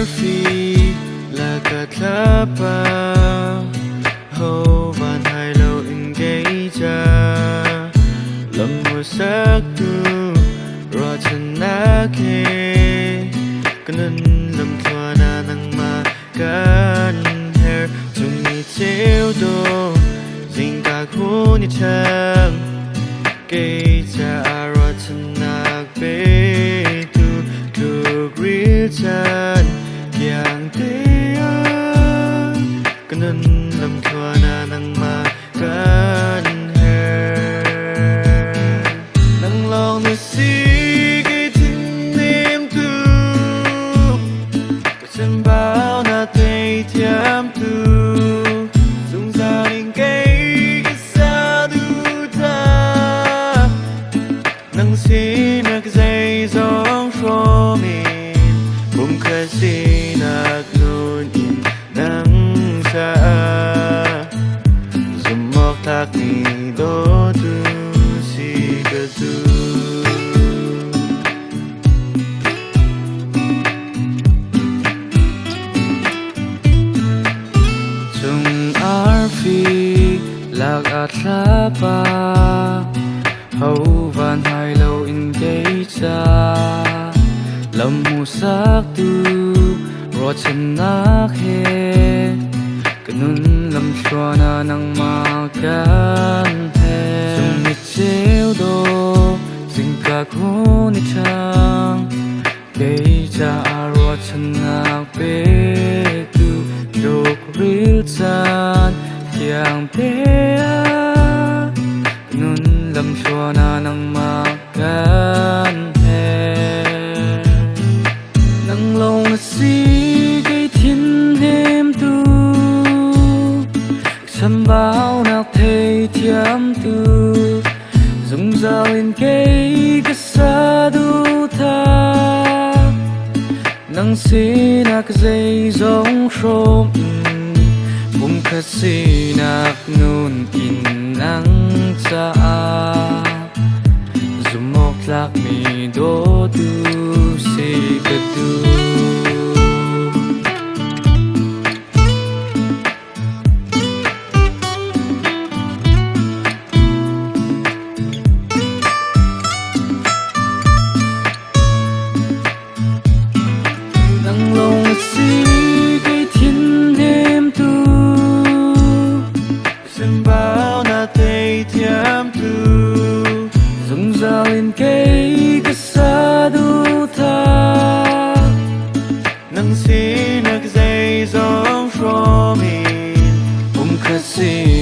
arfi là cả thapa hầu van hai lâu engage lâm mùa sắc tu rồi chân na kê cần lâm thua na nang ma kan hair chung ni treo do ding ta khu ni chang kê cha rồi chân na bê tu tu grill chan yang te cần lâm thua na nang ma kan nang long ni si cái thinh niềm tu chân bao na tây thiam tu dung gia đình cái xa du ta nang si nak dây giông phô mình bung khơi si nak nun in nang sa zum mok thác ni do tu si ka tu arfi lạc atlapa hầu van hai lâu in gây cha lâm mu sắc tu rồi chân nát he kanun lâm chua na nang ma kan he sung ni treo do sing ka khu ni chang gây cha rồi chân nát pe tu dok real chan yang pe nun lâm chua na nang ma kan he nang long si cái thiên đêm tu sân bao nạc thầy thiam tu dùng dao in cái sa du tha nang si nạc dây giống shom bung khát si nạc nun in nang cha zum mok lak mi do tu si ka tu nang long si cái thiên đêm tu sân bao na tây thiam tu dùng dao in cái sa du tha nang si nak dây giông phô mình bung khát si